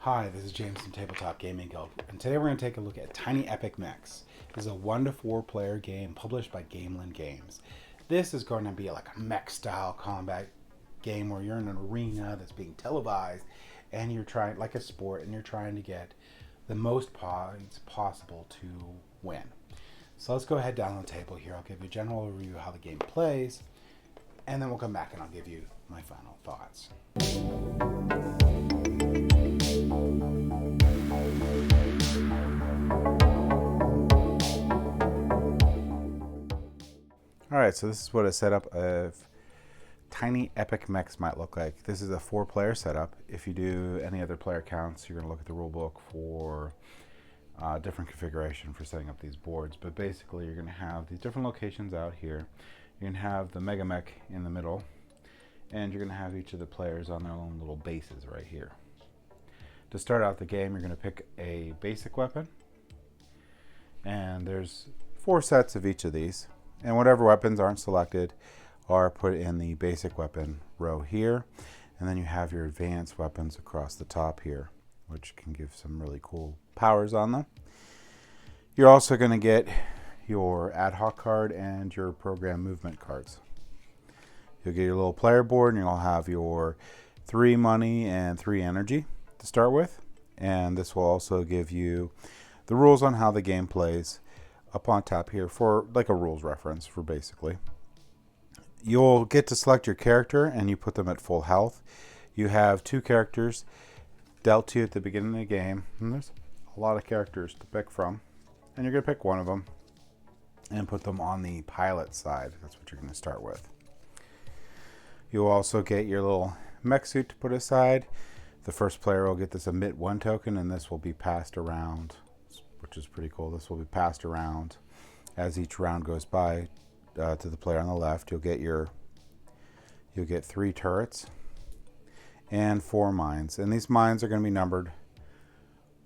Hi, this is James from Tabletop Gaming Guild, and today we're going to take a look at Tiny Epic Mechs. This is a 1 to 4 player game published by Gamelin Games. This is going to be like a mech style combat game where you're in an arena that's being televised and you're trying, like a sport, and you're trying to get the most points possible to win. So let's go ahead down on the table here. I'll give you a general overview of how the game plays, and then we'll come back and I'll give you my final thoughts. Alright, so this is what a setup of Tiny Epic Mechs might look like. This is a 4-player setup. If you do any other player counts, you're going to look at the rulebook for different configuration for setting up these boards. But basically, you're going to have these different locations out here. You're going to have the Mega Mech in the middle, and you're going to have each of the players on their own little bases right here. To start out the game, you're going to pick a basic weapon, and there's 4 sets of each of these. And whatever weapons aren't selected are put in the basic weapon row here. And then you have your advanced weapons across the top here, which can give some really cool powers on them. You're also going to get your ad hoc card and your program movement cards. You'll get your little player board, and you'll have your 3 money and 3 energy to start with. And this will also give you the rules on how the game plays up on top here for like a rules reference for basically. You'll get to select your character and you put them at full health. You have 2 characters dealt to you at the beginning of the game, and there's a lot of characters to pick from, and you're going to pick one of them and put them on the pilot side. That's what you're going to start with. You'll also get your little mech suit to put aside. The first player will get this emit 1 token, and this will be passed around, which is pretty cool. This will be passed around as each round goes by to the player on the left. You'll get 3 turrets and 4 mines, and these mines are going to be numbered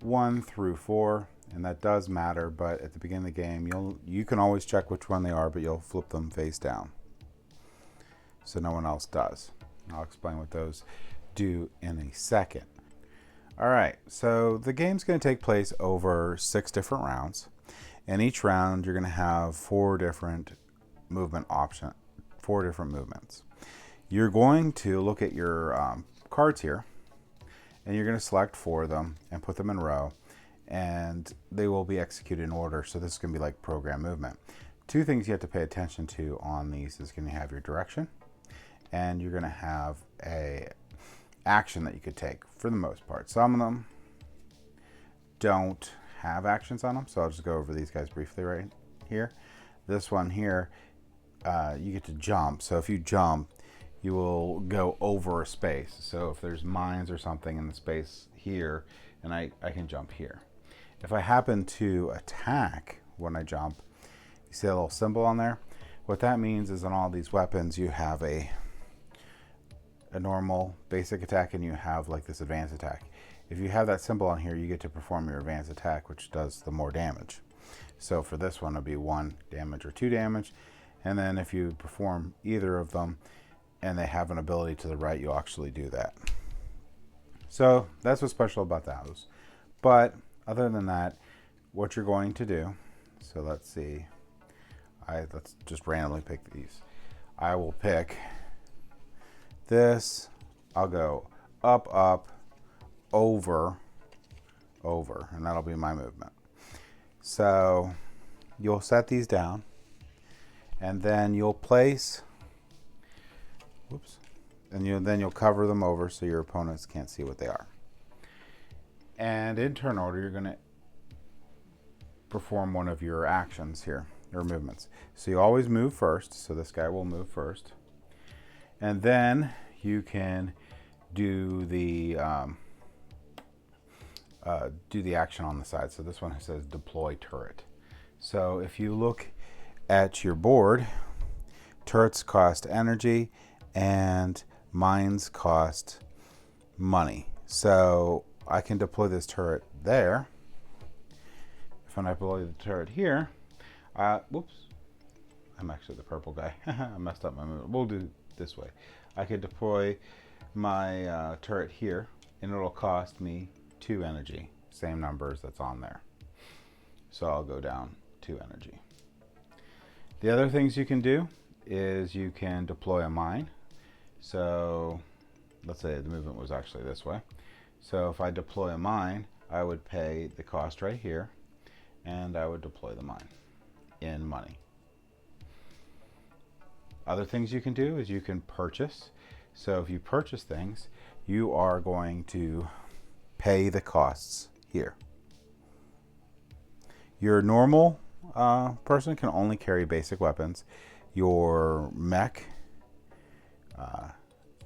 1 through 4, and that does matter. But at the beginning of the game, you can always check which one they are, but you'll flip them face down so no one else does. I'll explain what those do in a second. Alright, so the game's going to take place over 6 different rounds, and each round you're going to have 4 different movement options, 4 different movements. You're going to look at your cards here, and you're going to select 4 of them and put them in row, and they will be executed in order. So this is going to be like program movement. 2 things you have to pay attention to on these is going to have your direction, and you're going to have a action that you could take for the most part. Some of them don't have actions on them, so I'll just go over these guys briefly right here. This one here, you get to jump. So if you jump, you will go over a space. So if there's mines or something in the space here, and I can jump here. If I happen to attack when I jump, you see a little symbol on there? What that means is on all these weapons you have a normal basic attack, and you have like this advanced attack. If you have that symbol on here, you get to perform your advanced attack, which does the more damage. So for this one, it'll be 1 damage or 2 damage. And then if you perform either of them and they have an ability to the right, you'll actually do that. So that's what's special about those. But other than that, what you're going to do, so let's see, let's just randomly pick these. I will pick this. I'll go up, up, over, over, and that'll be my movement. So you'll set these down, and then you'll place, then you'll cover them over so your opponents can't see what they are. And in turn order, you're going to perform one of your actions here, your movements. So you always move first, so this guy will move first. And then you can do the action on the side. So this one says deploy turret. So if you look at your board, turrets cost energy and mines cost money. So I can deploy this turret there. If I deploy the turret here, whoops, I'm actually the purple guy. I messed up my move. We'll do this way. I could deploy my turret here, and it'll cost me 2 energy, same numbers that's on there. So I'll go down 2 energy. The other things you can do is you can deploy a mine. So let's say the movement was actually this way. So if I deploy a mine, I would pay the cost right here, and I would deploy the mine in money. Other things you can do is you can purchase. So if you purchase things, you are going to pay the costs here. Your normal person can only carry basic weapons. Your mech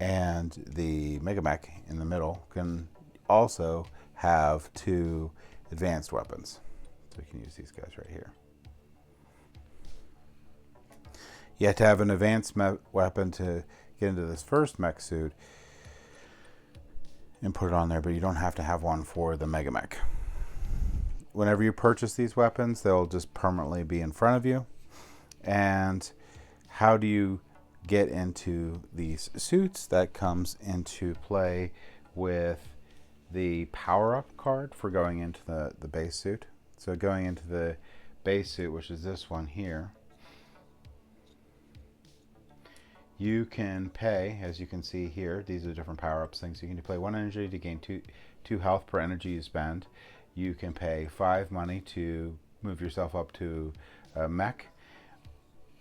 and the mega mech in the middle can also have 2 advanced weapons. So we can use these guys right here. You have to have an advanced weapon to get into this first mech suit and put it on there, but you don't have to have one for the mega mech. Whenever you purchase these weapons, they'll just permanently be in front of you. And how do you get into these suits? That comes into play with the power-up card for going into the base suit. So going into the base suit, which is this one here, you can pay, as you can see here, these are different power-ups things. You can play 1 energy to gain 2 health per energy you spend. You can pay 5 money to move yourself up to a mech.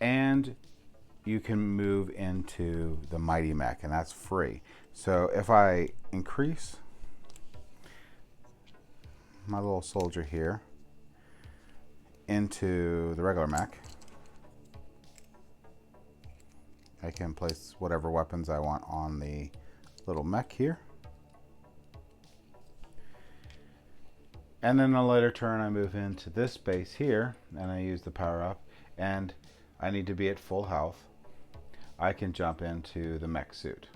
And you can move into the mighty mech, and that's free. So if I increase my little soldier here into the regular mech, I can place whatever weapons I want on the little mech here. And then a later turn, I move into this space here, and I use the power up, and I need to be at full health. I can jump into the mech suit.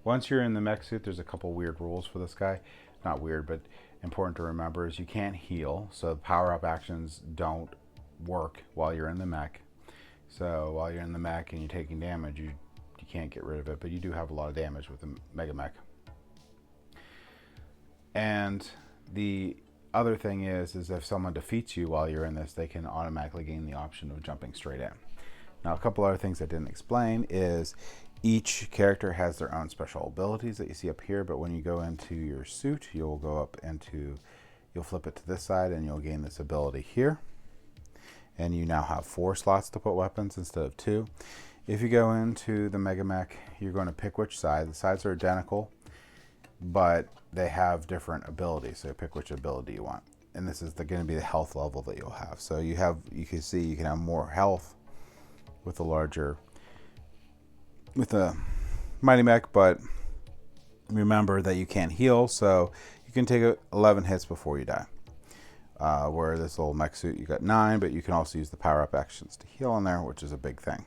Once you're in the mech suit, there's a couple weird rules for this guy. Not weird, but important to remember is you can't heal, so power up actions don't work while you're in the mech. So while you're in the mech and you're taking damage, you can't get rid of it, but you do have a lot of damage with the mega mech. And the other thing is if someone defeats you while you're in this, they can automatically gain the option of jumping straight in. Now, a couple other things I didn't explain is each character has their own special abilities that you see up here, but when you go into your suit, you'll go up into, you'll flip it to this side and you'll gain this ability here. And you now have 4 slots to put weapons instead of 2. If you go into the mega mech, you're going to pick which side. The sides are identical, but they have different abilities, so pick which ability you want. And this is going to be the health level that you'll have. So you can see you can have more health with the mighty mech, but remember that you can't heal, so you can take 11 hits before you die. Where this little mech suit, you got 9, but you can also use the power up actions to heal in there, which is a big thing.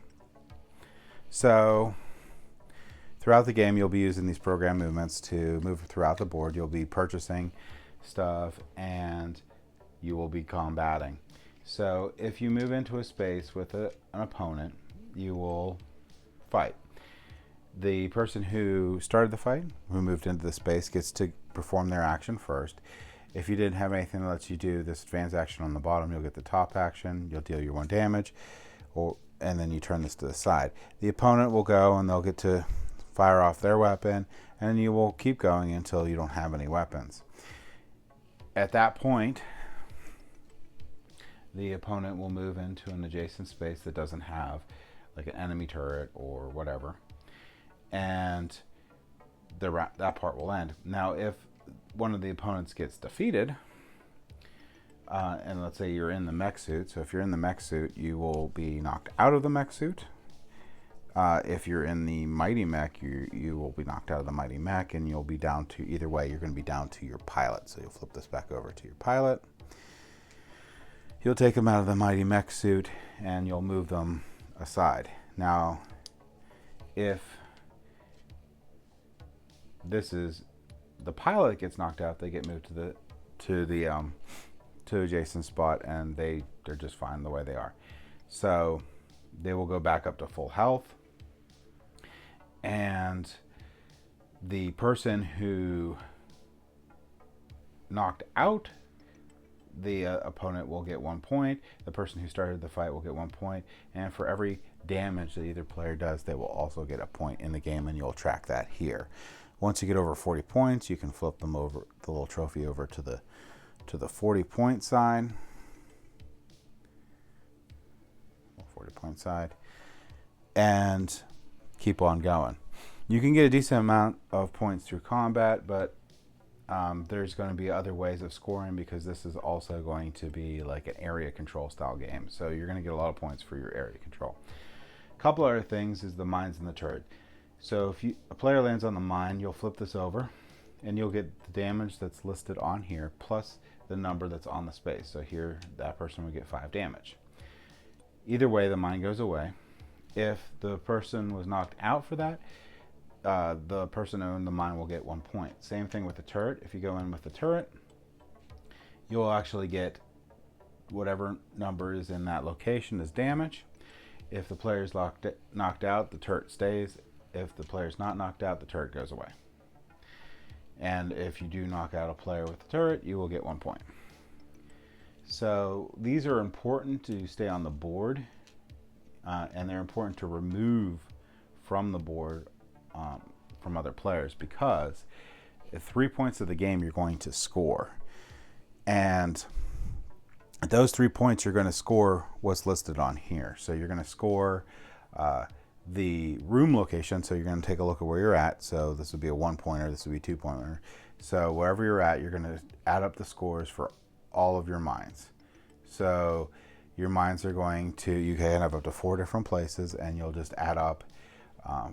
So throughout the game, you'll be using these program movements to move throughout the board. You'll be purchasing stuff and you will be combating. So if you move into a space with an opponent, you will fight. The person who started the fight, who moved into the space, gets to perform their action first. If you didn't have anything that lets you do this advanced action on the bottom, you'll get the top action, you'll deal your 1 damage, and then you turn this to the side. The opponent will go and they'll get to fire off their weapon, and you will keep going until you don't have any weapons. At that point, the opponent will move into an adjacent space that doesn't have like an enemy turret or whatever, and that part will end. Now, if one of the opponents gets defeated, and let's say you're in the mech suit, so if you're in the mech suit, you will be knocked out of the mech suit. If you're in the mighty mech, you will be knocked out of the mighty mech, and you'll be down to, either way, you're going to be down to your pilot. So you'll flip this back over to your pilot. You'll take them out of the mighty mech suit, and you'll move them aside. Now, if the pilot gets knocked out, they get moved to the adjacent spot, and they're just fine the way they are. So they will go back up to full health, and the person who knocked out, the opponent will get 1 point. The person who started the fight will get 1 point. And for every damage that either player does, they will also get a point in the game, and you'll track that here. Once you get over 40 points, you can flip them over, the little trophy over to the 40-point side. 40-point side. And keep on going. You can get a decent amount of points through combat, but there's going to be other ways of scoring, because this is also going to be like an area control style game. So you're going to get a lot of points for your area control. A couple other things is the mines and the turret. So if a player lands on the mine, you'll flip this over and you'll get the damage that's listed on here plus the number that's on the space. So here, that person would get 5 damage. Either way, the mine goes away. If the person was knocked out for that, the person who owned the mine will get 1 point. Same thing with the turret. If you go in with the turret, you'll actually get whatever number is in that location as damage. If the player is knocked out, the turret stays. If the player is not knocked out, the turret goes away. And if you do knock out a player with the turret, you will get 1 point. So these are important to stay on the board, and they're important to remove from the board from other players, because at 3 points of the game you're going to score, and at those 3 points you're going to score what's listed on here. So you're going to score the room location, so you're going to take a look at where you're at. So this would be a 1-pointer, this would be a 2-pointer. So wherever you're at, you're going to add up the scores for all of your mines. So your mines are going to, you can have up to 4 different places, and you'll just add up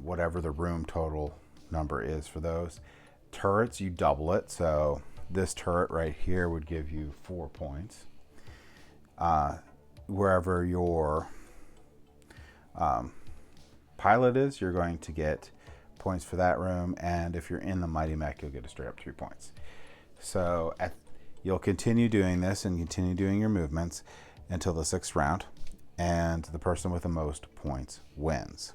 whatever the room total number is for those. Turrets, you double it. So this turret right here would give you 4 points. Wherever your pilot is, you're going to get points for that room, and if you're in the Mighty Mech, you'll get a straight up 3 points. So you'll continue doing this and continue doing your movements until the 6th round, and the person with the most points wins.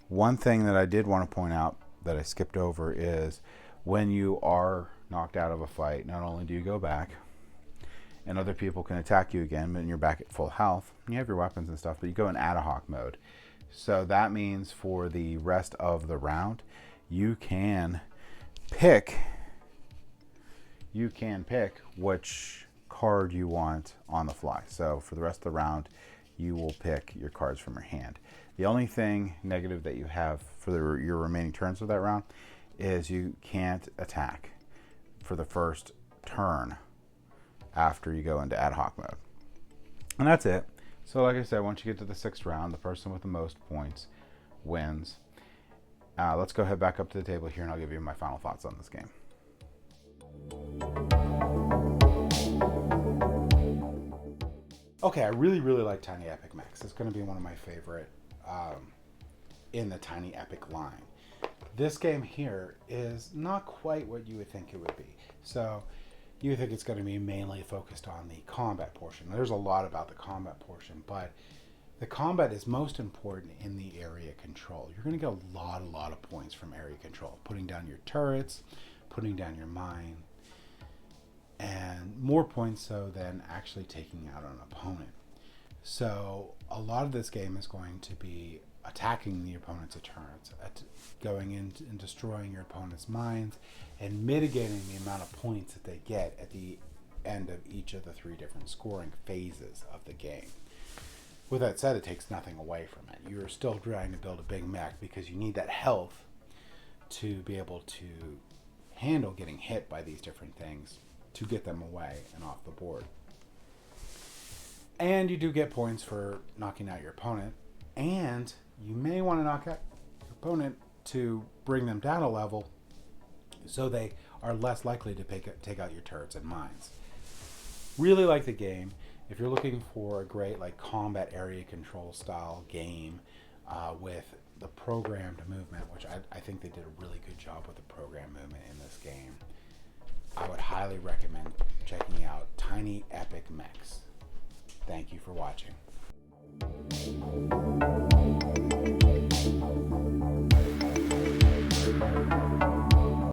One thing that I did want to point out that I skipped over is when you are knocked out of a fight, not only do you go back and other people can attack you again, and you're back at full health, you have your weapons and stuff, but you go in ad hoc mode. So that means for the rest of the round, you can pick which card you want on the fly. So for the rest of the round, you will pick your cards from your hand. The only thing negative that you have for your remaining turns of that round is you can't attack for the first turn after you go into ad hoc mode. And that's it. So like I said, once you get to the 6th round, the person with the most points wins. Let's go head back up to the table here, and I'll give you my final thoughts on this game. Okay, I really like Tiny Epic Mechs. It's going to be one of my favorite in the Tiny Epic line. This game here is not quite what you would think it would be. So you would think it's going to be mainly focused on the combat portion. There's a lot about the combat portion, but the combat is most important in the area control. You're going to get a lot of points from area control. Putting down your turrets, putting down your mine, and more points so than actually taking out an opponent. So a lot of this game is going to be attacking the opponent's turrets, going in and destroying your opponent's mines, and mitigating the amount of points that they get at the end of each of the 3 different scoring phases of the game. With that said, it takes nothing away from it. You're still trying to build a big mech because you need that health to be able to handle getting hit by these different things, to get them away and off the board. And you do get points for knocking out your opponent, and you may want to knock out your opponent to bring them down a level so they are less likely to take out your turrets and mines. Really like the game. If you're looking for a great combat area control style game with the programmed movement, which I think they did a really good job with the programmed movement in this game, I would highly recommend checking out Tiny Epic Mechs. Thank you for watching.